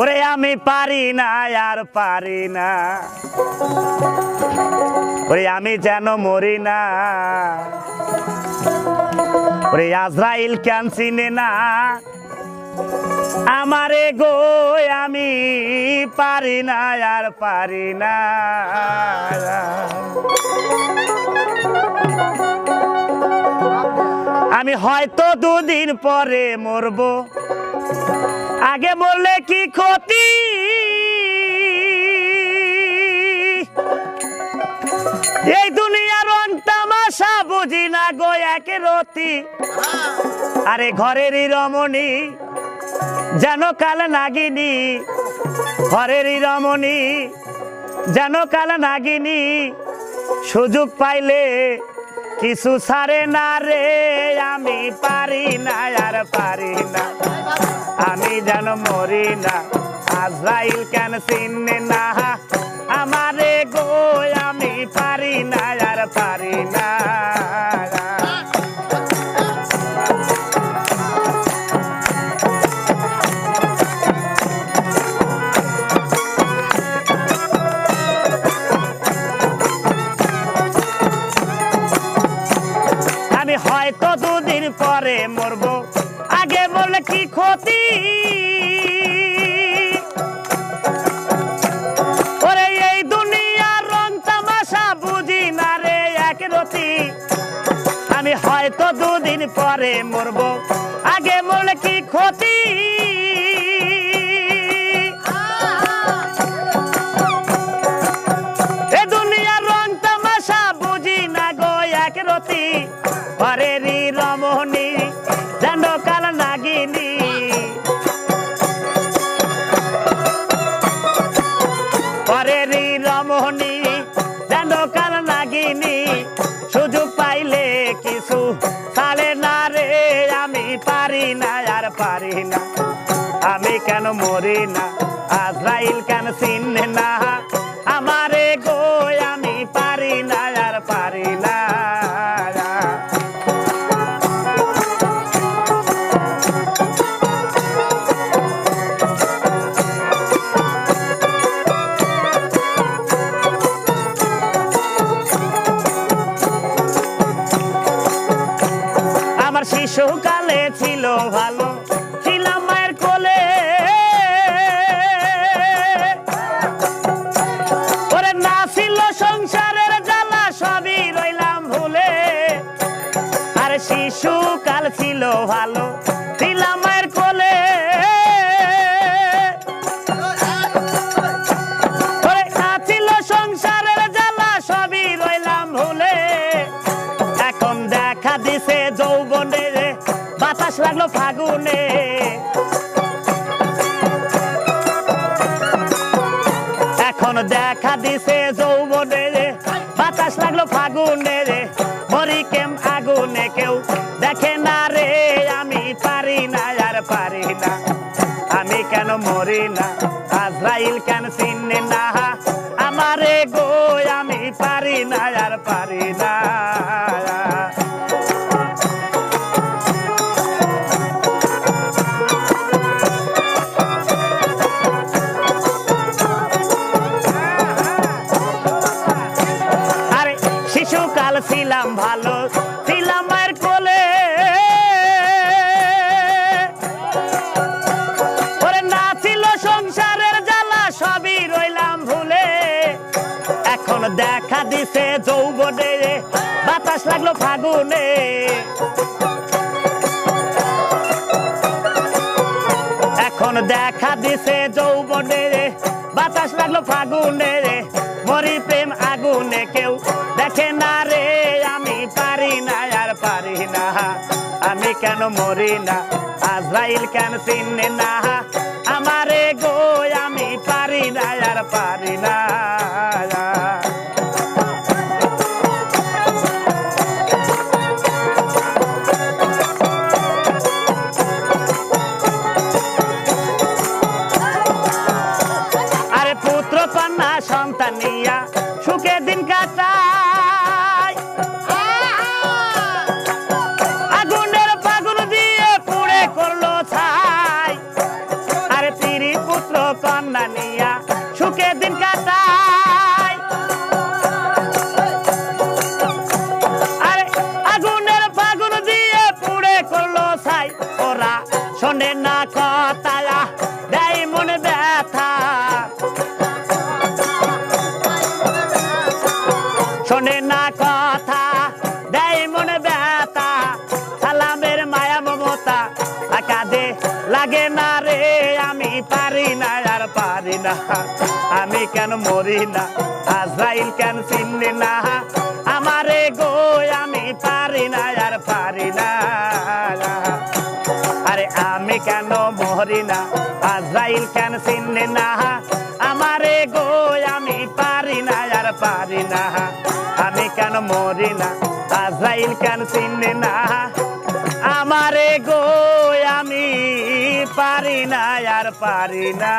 ওরে আমি পারি না আর পারি না, ওরে আমি যেন মরি না, ওরে আজরাইল কেন চিনে না আমারে গো, আমি পারি না আর পারি না। আমি হয়তো দুদিন পরে মরবো, আগে মরলে কি ক্ষতি, এই দুনিয়ার রং তামাশা বুঝি না গো এক রতি। আরে ঘরেরই রমণী যেন কাল নাগিনী, ঘরেরই রমণী যেন কাল নাগিনী, সুযোগ পাইলে কিছু ছাড়ে না রে, আমি পারি না আর পারি না, আমি যেন মরি না, আজরাইল কেন চিনে না আমারে গো, আমি পারি না আর পারি না। আমি হয়তো দুদিন পরে মরবো, আগে বললে কি ক্ষতি, ওরে এই দুনিয়ার রং তামাশা বুঝি না রে এক রতি। আমি হয়তো দুদিন পরে মরবো, আগে বললে কি ক্ষতি, এ দুনিয়ার রং তামাশা বুঝি না গো এক রতি। ঘরেরই রমণী যেন কাল নাগিনী, ঘরেরই রমণী যেন কাল নাগিনী, সুযোগ পাইলে কিছু ছাড়ে না রে, আমি পারি না আর পারি না, আমি কেন মরি না, আজরাইল কেন চিনে না আমারে গো, আমি পারি না আর পারি না। আমার শিশুকালে ছিল ভালো, ছিলাম মায়ের কোলে, ওরে না ছিল সংসারের জ্বালা, সবই রইলাম ভুলে। আরে শিশুকাল ছিল ভালো, ছিলাম মায়ের কোলে, ওরে না ছিল সংসারের জ্বালা, সবই রইলাম ভুলে। এখন দেখা দিছে যৌবনে, বাতাস লাগলো ফাগুনে, এখন দেখা দিছে যৌবনে, বাতাস লাগলো ফাগুনে, মরি কেম আগুনে কেউ দেখে না রে, আমি পারি না আর পারি না, আমি কেন মরি না, আজরাইল কেন চিনে না আমারে গো, আমি পারি না আর পারি না। শিশুকাল ছিলাম ভালো, ছিলাম মায়ের কোলে, ওরে না ছিল সংসারের জ্বালা, সবই রইলাম ভুলে। এখন দেখা দিছে যৌবনে, বাতাস লাগলো ফাগুনে, এখন দেখা দিছে যৌবনে, বাতাস লাগলো ফাগুনে, মরি প্রেম আগুনে কেউ দেখে না রে, আমি পারি না আর পারি না, আমি কেন মরি না, আজরাইল কেন চিনে না আমারে গো, আমি পারি না আর পারি না। আরে পুত্র কন্যা সন্তান নিয়া সুখে দিন কাটাই, আগুনের পাগুন দিয়ে পুড়ে করলো ছাই। আরে তিরি পুত্র না কথা দেয় মনে ব্যথা শোনে না কথা দেয় মনে ব্যথা সালামের মায়া মমতা কাঁধে লাগে না রে আমি পারি না আর পারি না আমি কেন মরি না আজরাইল কেন চিনলি না আমারে গো আমি পারি না আর পারি না আরে আমি কেন মরি না আজরাইল কেন চিনলি না আমারে গো আমি পারি না আর পারি না আমি কেন মরি না আজরাইল কেন চিনলি না আমারে গো আমি পারি না আর পারি না